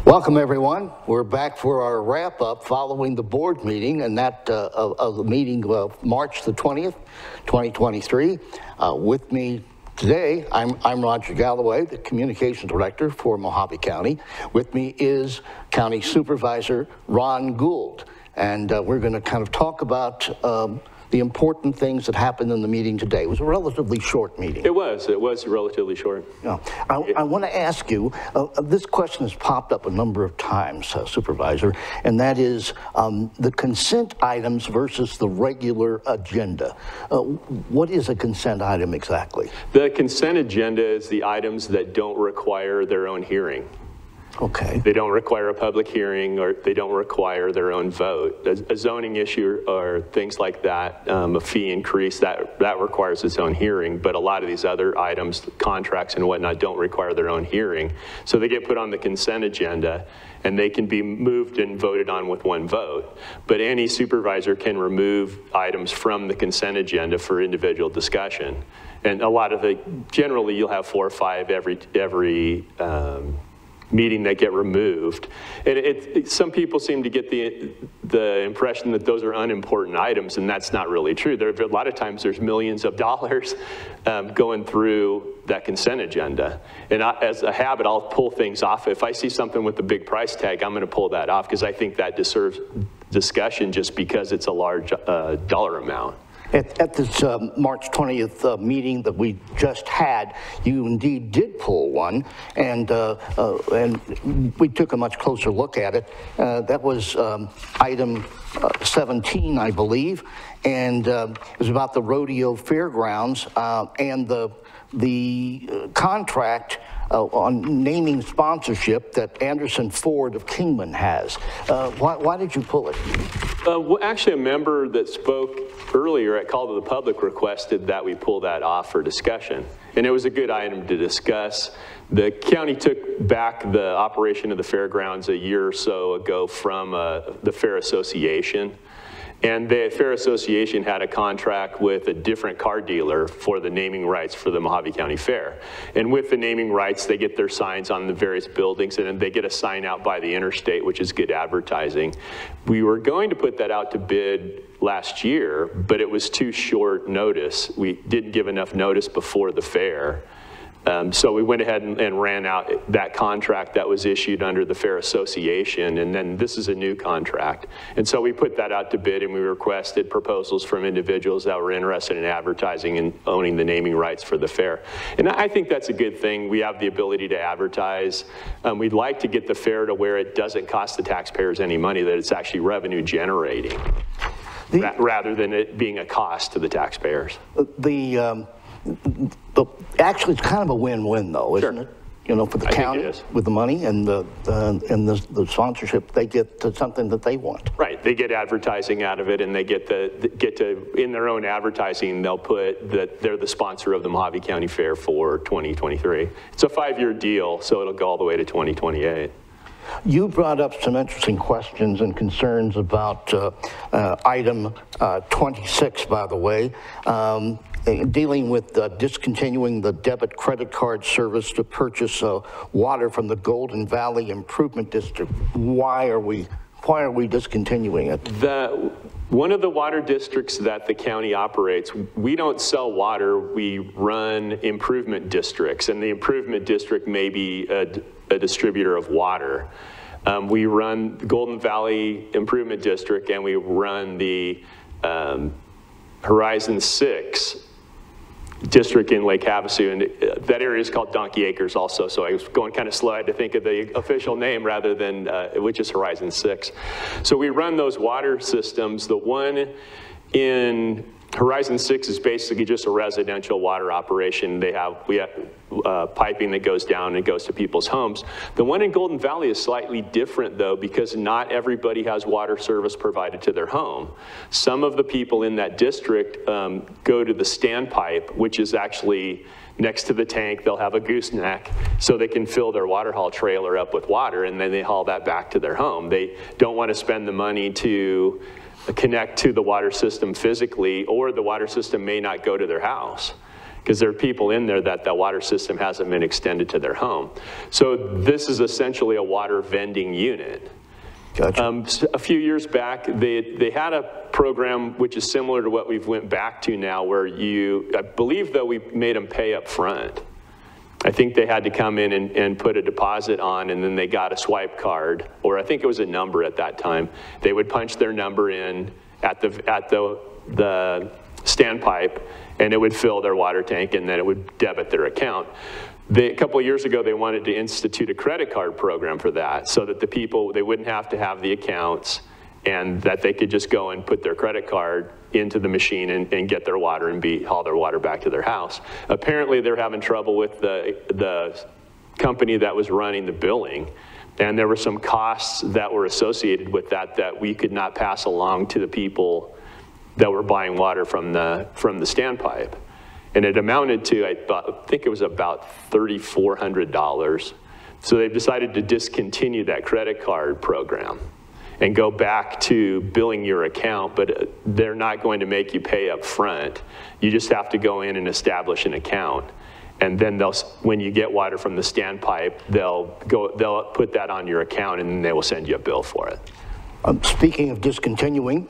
Welcome, everyone. We're back for our wrap-up following the board meeting, and that of the meeting of March the 20th, 2023. With me today, I'm Roger Galloway, the Communications Director for Mojave County. With me is County Supervisor Ron Gould, and we're going to kind of talk about the important things that happened in the meeting today. It was a relatively short meeting. It was relatively short. Yeah. I want to ask you, this question has popped up a number of times, Supervisor, and that is the consent items versus the regular agenda. What is a consent item exactly? The consent agenda is the items that don't require their own hearing. Okay. They don't require a public hearing, or they don't require their own vote. A zoning issue or things like that, a fee increase, that requires its own hearing, but a lot of these other items, contracts and whatnot, don't require their own hearing. So they get put on the consent agenda, and they can be moved and voted on with one vote. But any supervisor can remove items from the consent agenda for individual discussion. And a lot of generally you'll have 4 or 5 every meeting that get removed. And some people seem to get the impression that those are unimportant items, and that's not really true. A lot of times there's millions of dollars going through that consent agenda. And as a habit, I'll pull things off. If I see something with a big price tag, I'm going to pull that off because I think that deserves discussion just because it's a large dollar amount. At this March 20th meeting that we just had, you indeed did pull one, and we took a much closer look at it. That was item 17, I believe, and it was about the rodeo fairgrounds and the contract on naming sponsorship that Anderson Ford of Kingman has. Why did you pull it? Well, actually, a member that spoke earlier at Call to the Public requested that we pull that off for discussion. And it was a good item to discuss. The county took back the operation of the fairgrounds a year or so ago from the Fair Association. And the Fair Association had a contract with a different car dealer for the naming rights for the Mojave County Fair. And with the naming rights, they get their signs on the various buildings, and then they get a sign out by the interstate, which is good advertising. We were going to put that out to bid last year, but it was too short notice. We didn't give enough notice before the fair. So we went ahead and ran out that contract that was issued under the Fair Association, and then this is a new contract. And so we put that out to bid, and we requested proposals from individuals that were interested in advertising and owning the naming rights for the fair. And I think that's a good thing. We have the ability to advertise. We'd like to get the fair to where it doesn't cost the taxpayers any money, that it's actually revenue generating, rather than it being a cost to the taxpayers. Actually, it's kind of a win-win, though, isn't it? You know, for the county with the money and the sponsorship, they get something that they want. Right, they get advertising out of it, and they get to in their own advertising, they'll put that they're the sponsor of the Mojave County Fair for 2023. It's a 5-year deal, so it'll go all the way to 2028. You brought up some interesting questions and concerns about item 26, by the way, dealing with discontinuing the debit credit card service to purchase water from the Golden Valley Improvement District. Why are we discontinuing it? One of the water districts that the county operates, we don't sell water, we run improvement districts, and the improvement district may be a distributor of water. We run the Golden Valley Improvement District, and we run the Horizon 6 district in Lake Havasu, and that area is called Donkey Acres also, so I was going kind of slow. I had to think of the official name rather than, which is Horizon 6. So we run those water systems. The one in Horizon 6 is basically just a residential water operation. We have piping that goes down and goes to people's homes. The one in Golden Valley is slightly different, though, because not everybody has water service provided to their home. Some of the people in that district go to the standpipe, which is actually next to the tank. They'll have a gooseneck so they can fill their water haul trailer up with water, and then they haul that back to their home. They don't want to spend the money to connect to the water system physically, or the water system may not go to their house. because there are people in there that the water system hasn't been extended to their home. So this is essentially a water vending unit. Gotcha. A few years back, they had a program which is similar to what we've went back to now, where I believe though we made them pay up front. I think they had to come in and put a deposit on, and then they got a swipe card, or I think it was a number at that time. They would punch their number in at the standpipe, and it would fill their water tank, and then it would debit their account. A couple of years ago, they wanted to institute a credit card program for that, so that the people, they wouldn't have to have the accounts, and that they could just go and put their credit card into the machine and get their water and haul their water back to their house. Apparently, they're having trouble with the company that was running the billing, and there were some costs that were associated with that we could not pass along to the people that were buying water from the standpipe. And it amounted to, I think it was about $3,400. So they've decided to discontinue that credit card program and go back to billing your account, but they're not going to make you pay up front. You just have to go in and establish an account. And then when you get water from the standpipe, they'll put that on your account, and then they will send you a bill for it. Speaking of discontinuing,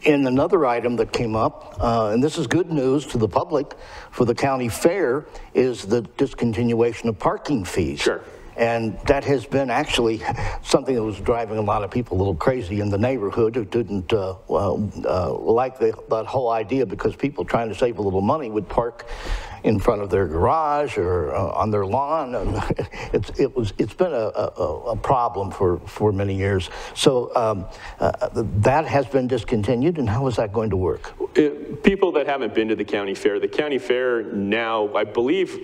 in another item that came up, and this is good news to the public for the county fair, is the discontinuation of parking fees. Sure. And that has been actually something that was driving a lot of people a little crazy in the neighborhood who didn't like that whole idea, because people trying to save a little money would park in front of their garage or on their lawn. And it's been a problem for many years. So that has been discontinued, and how is that going to work? People that haven't been to the county fair now, I believe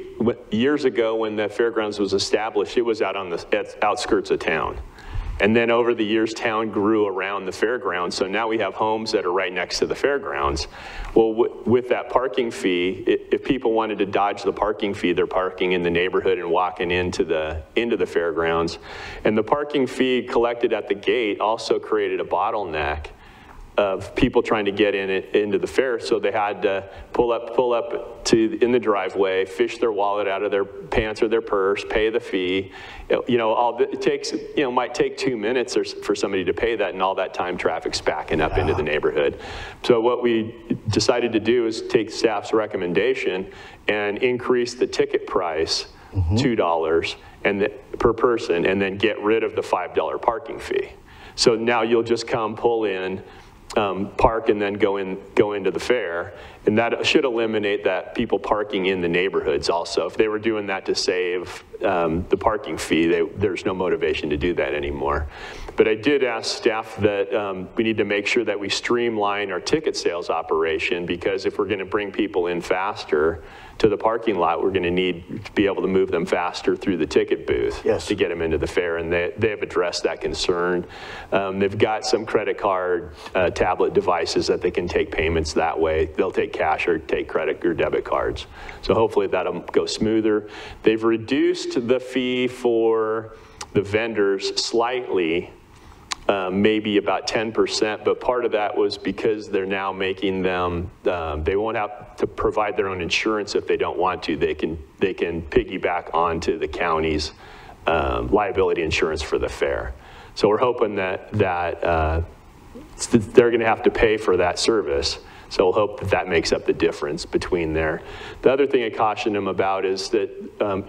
years ago when the fairgrounds was established, it was out on the outskirts of town. And then over the years, town grew around the fairgrounds, so now we have homes that are right next to the fairgrounds. Well, with that parking fee, if people wanted to dodge the parking fee, they're parking in the neighborhood and walking into the fairgrounds. And the parking fee collected at the gate also created a bottleneck of people trying to get into the fair, so they had to pull up in the driveway, fish their wallet out of their pants or their purse, pay the fee. It takes, might take 2 minutes for somebody to pay that, and all that time traffic's backing up into the neighborhood. So what we decided to do is take staff's recommendation and increase the ticket price $2 per person, and then get rid of the $5 parking fee. So now you'll just come, pull in, park, and then go into the fair, and that should eliminate that people parking in the neighborhoods also. If they were doing that to save the parking fee, there's no motivation to do that anymore. But I did ask staff that we need to make sure that we streamline our ticket sales operation, because if we're going to bring people in faster to the parking lot, we're going to need to be able to move them faster through the ticket booth to get them into the fair, and they have addressed that concern. They've got some credit card tablet devices that they can take payments that way. They'll take cash or take credit or debit cards. So hopefully that'll go smoother. They've reduced the fee for the vendors slightly, maybe about 10%, but part of that was because they're now making them, they won't have to provide their own insurance if they don't want to. They can piggyback onto the county's liability insurance for the fair. So we're hoping that they're going to have to pay for that service. So we'll hope that makes up the difference between there. The other thing I cautioned them about is that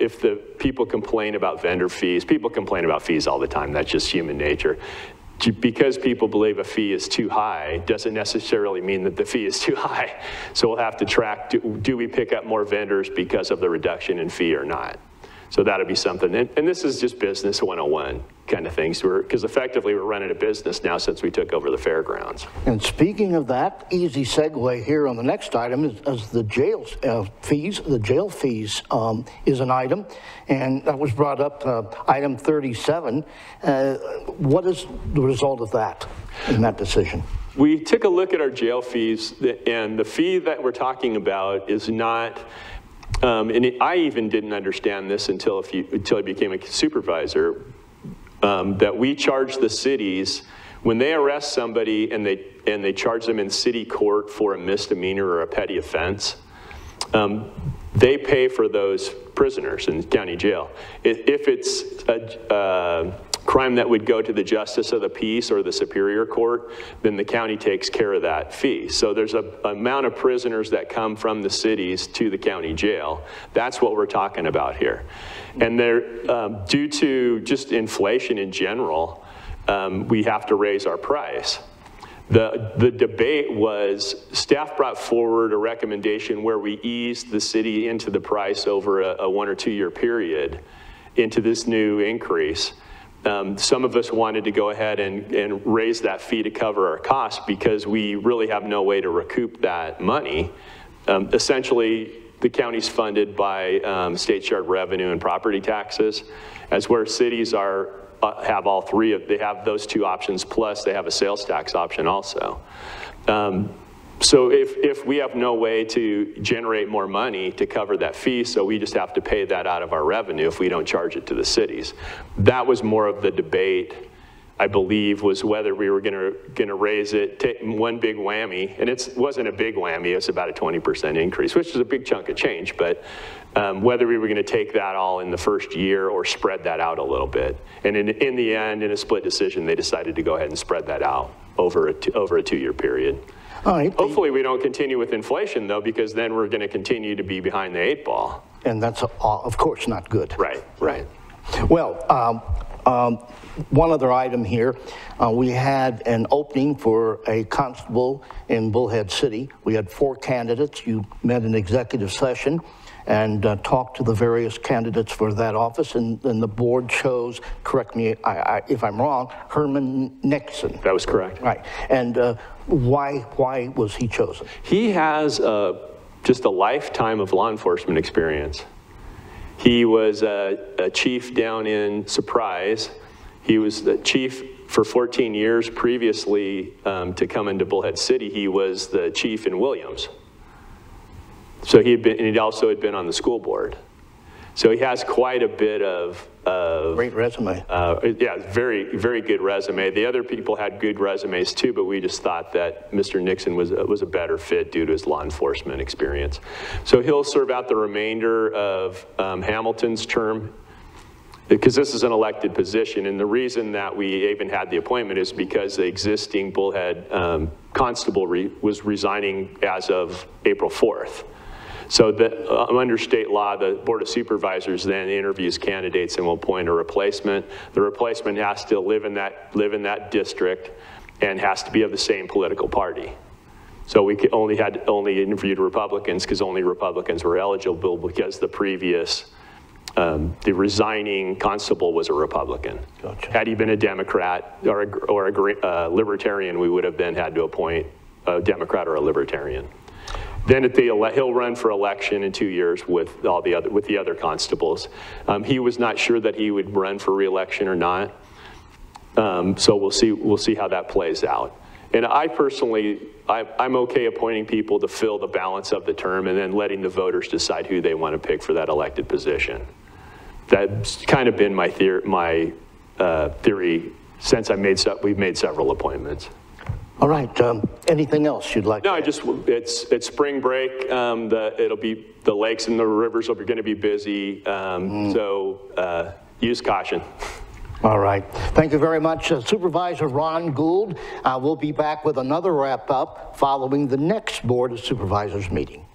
if the people complain about vendor fees, people complain about fees all the time. That's just human nature. Because people believe a fee is too high doesn't necessarily mean that the fee is too high. So we'll have to track, do we pick up more vendors because of the reduction in fee or not? So that'll be something. And this is just business 101 kind of things, because effectively we're running a business now since we took over the fairgrounds. And speaking of that, easy segue here on the next item is the jail fees. The jail fees is an item, and that was brought up, item 37. What is the result of that in that decision? We took a look at our jail fees, and the fee that we're talking about is not, I even didn't understand this until I became a supervisor, that we charge the cities when they arrest somebody and they charge them in city court for a misdemeanor or a petty offense. they pay for those prisoners in county jail. If it's a crime that would go to the justice of the peace or the superior court, then the county takes care of that fee. So there's an amount of prisoners that come from the cities to the county jail. That's what we're talking about here. And they're, due to just inflation in general, we have to raise our price. The debate was, staff brought forward a recommendation where we eased the city into the price over a 1 or 2 year period into this new increase. Some of us wanted to go ahead and raise that fee to cover our costs because we really have no way to recoup that money. Essentially, the county's funded by state shared revenue and property taxes, as where cities are have all three of, they have those two options, plus they have a sales tax option also. So if we have no way to generate more money to cover that fee, so we just have to pay that out of our revenue if we don't charge it to the cities. That was more of the debate, I believe, was whether we were gonna raise it, take one big whammy, and it wasn't a big whammy, it was about a 20% increase, which is a big chunk of change, but whether we were gonna take that all in the first year or spread that out a little bit. And in the end, in a split decision, they decided to go ahead and spread that out over a 2 year period. All right. Hopefully we don't continue with inflation though, because then we're gonna continue to be behind the 8 ball. And that's, of course, not good. Right, right. Well, one other item here, we had an opening for a constable in Bullhead City. We had 4 candidates. You met an executive session and talked to the various candidates for that office, and the board chose, correct me if I'm wrong, Herman Nixon. That was correct. Right, and why was he chosen? He has just a lifetime of law enforcement experience. He was a chief down in Surprise. He was the chief for 14 years previously to come into Bullhead City. He was the chief in Williams. So he also had been on the school board. So he has quite a bit of great resume. Yeah, very, very good resume. The other people had good resumes too, but we just thought that Mr. Nixon was a better fit due to his law enforcement experience. So he'll serve out the remainder of Hamilton's term, because this is an elected position, and the reason that we even had the appointment is because the existing Bullhead constable was resigning as of April 4th. So under state law, the Board of Supervisors then interviews candidates and will appoint a replacement. The replacement has to live in that district and has to be of the same political party. So we only interviewed Republicans because only Republicans were eligible, because the previous, the resigning constable was a Republican. Gotcha. Had he been a Democrat or a Libertarian, we would have then had to appoint a Democrat or a Libertarian. Then he'll run for election in 2 years with the other constables. He was not sure that he would run for re-election or not. So we'll see how that plays out. And I personally, I'm okay appointing people to fill the balance of the term and then letting the voters decide who they want to pick for that elected position. That's kind of been my theory since we've made several appointments. All right, anything else you'd like to add? It's spring break. The lakes and the rivers are going to be busy. So use caution. All right, thank you very much. Supervisor Ron Gould. We'll be back with another wrap up following the next Board of Supervisors meeting.